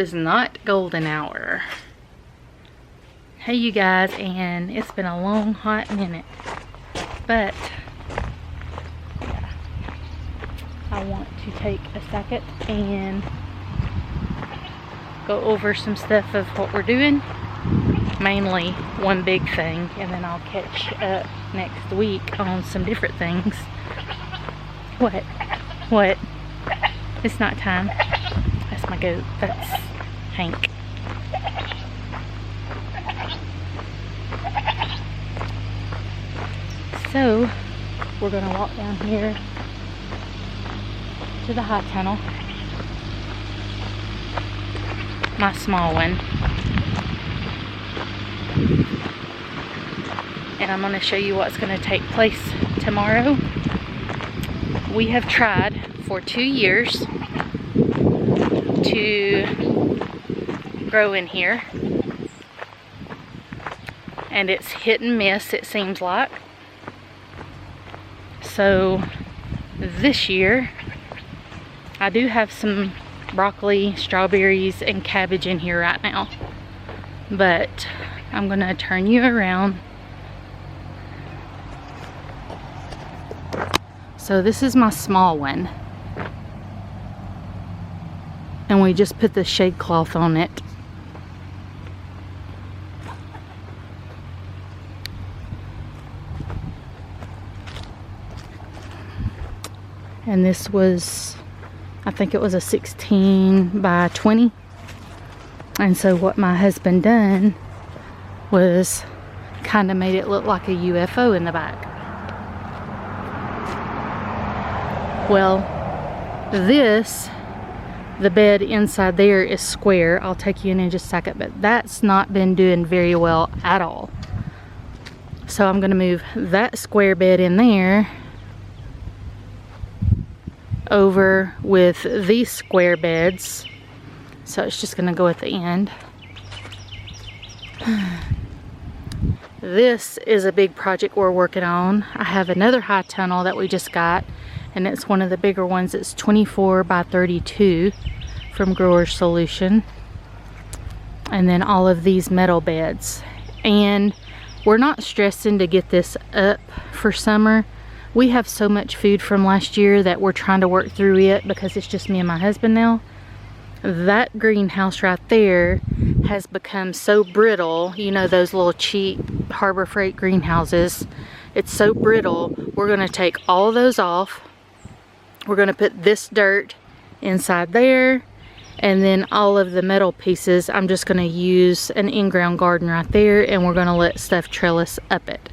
is not golden hour. Hey you guys, and it's been a long hot minute, but yeah, I want to take a second and go over some stuff of what we're doing, mainly one big thing, and then I'll catch up next week on some different things. What? It's not time. That's my goat. That's Hank. So, we're going to walk down here to the high tunnel. My small one. And I'm going to show you what's going to take place tomorrow. We have tried for 2 years to grow in here. And it's hit and miss, it seems like. So this year I do have some broccoli, strawberries, and cabbage in here right now, but I'm gonna turn you around. So this is my small one, and we just put the shade cloth on it. And this was, I think it was a 16 by 20. And so what my husband done was kind of made it look like a UFO in the back. Well, the bed inside there is square. I'll take you in just a second, but that's not been doing very well at all. So I'm gonna move that square bed in there over with these square beds, so it's just gonna go at the end. This is a big project we're working on. I have another high tunnel that we just got, and it's one of the bigger ones. It's 24 by 32 from Grower Solution, and then all of these metal beds. And we're not stressing to get this up for summer. We have so much food from last year that we're trying to work through it because it's just me and my husband now. That greenhouse right there has become so brittle. You know those little cheap Harbor Freight greenhouses? It's so brittle. We're going to take all those off. We're going to put this dirt inside there. And then all of the metal pieces, I'm just going to use an in-ground garden right there. And we're going to let stuff trellis up it.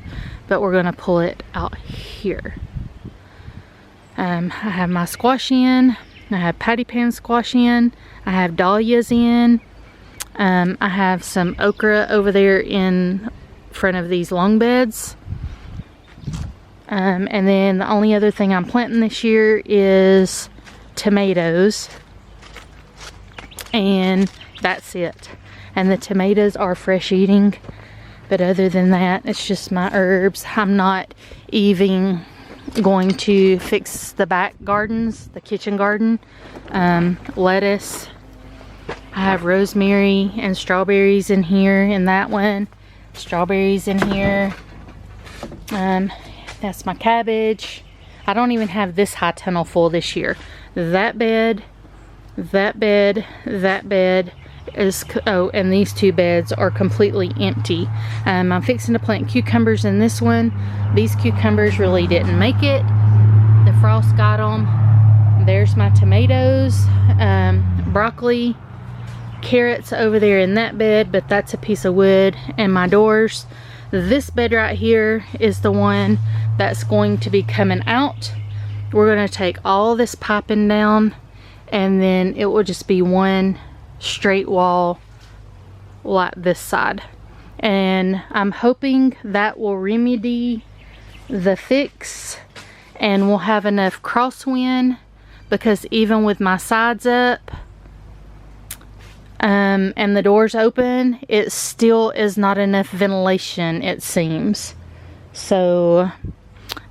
But we're gonna pull it out here. I have my squash in, I have patty pan squash in, I have dahlias in, I have some okra over there in front of these long beds. And then the only other thing I'm planting this year is tomatoes. And that's it. And the tomatoes are fresh eating. But other than that, it's just my herbs. I'm not even going to fix the back gardens, the kitchen garden. Lettuce. I have rosemary and strawberries in here in that one. Strawberries in here. That's my cabbage. I don't even have this high tunnel full this year. That bed, that bed, that bed. And these two beds are completely empty. I'm fixing to plant cucumbers in this one. These cucumbers really didn't make it. The frost got them. There's my tomatoes, broccoli, carrots over there in that bed, but that's a piece of wood, and my doors. This bed right here is the one that's going to be coming out. We're going to take all this piping down, and then it will just be one straight wall like this side. And I'm hoping that will remedy the fix, and we'll have enough crosswind, because even with my sides up and the doors open, it still is not enough ventilation, it seems. So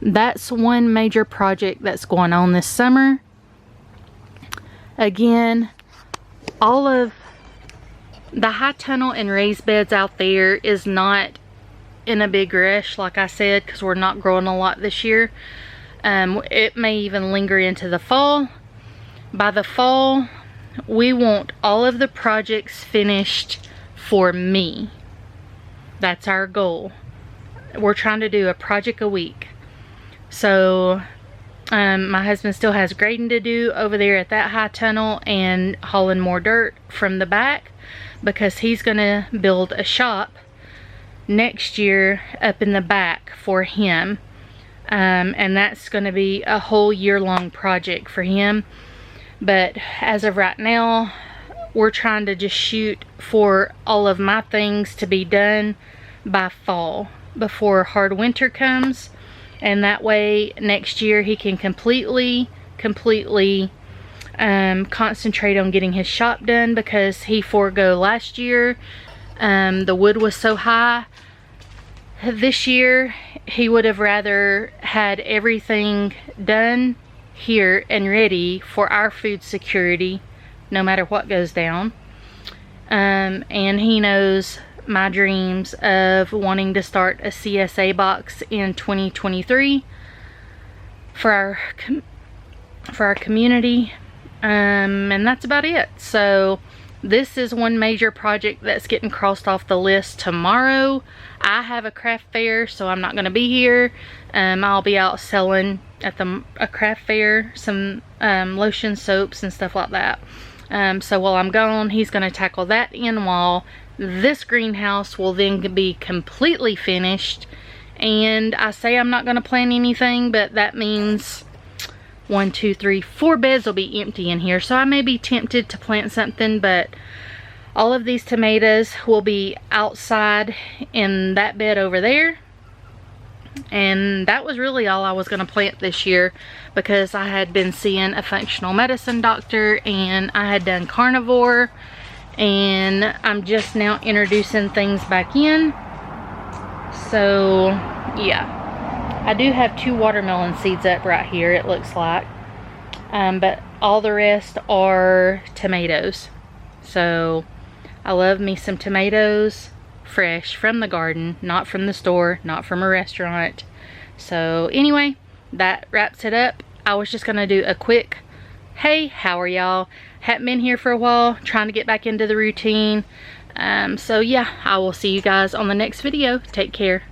that's one major project that's going on this summer. Again, all of The high tunnel and raised beds out there is not in a big rush, like I said, because we're not growing a lot this year. It may even linger into the fall. By the fall, we want all of the projects finished for me. That's our goal. We're trying to do a project a week. So my husband still has grading to do over there at that high tunnel and hauling more dirt from the back, because he's gonna build a shop next year up in the back for him. And that's gonna be a whole year-long project for him. But as of right now, we're trying to just shoot for all of my things to be done by fall, before hard winter comes. And that way next year he can completely concentrate on getting his shop done, because he forego last year. The wood was so high. This year he would have rather had everything done here and ready for our food security, no matter what goes down. And he knows my dreams of wanting to start a CSA box in 2023 for our community. And that's about it. So this is one major project that's getting crossed off the list tomorrow. I have a craft fair, so I'm not going to be here. I'll be out selling at a craft fair some lotion, soaps, and stuff like that. So while I'm gone, he's going to tackle that in, while this greenhouse will then be completely finished. And I say I'm not going to plant anything, but that means 1, 2, 3, 4 beds will be empty in here. So I may be tempted to plant something, but all of these tomatoes will be outside in that bed over there. And that was really all I was going to plant this year, because I had been seeing a functional medicine doctor and I had done carnivore, and I'm just now introducing things back in. So yeah, I do have 2 watermelon seeds up right here, it looks like, but all the rest are tomatoes. So I love me some tomatoes fresh from the garden, not from the store, not from a restaurant. So anyway, that wraps it up. I was just gonna do a quick, hey, how are y'all? Hadn't been here for a while, trying to get back into the routine. So yeah, I will see you guys on the next video. Take care.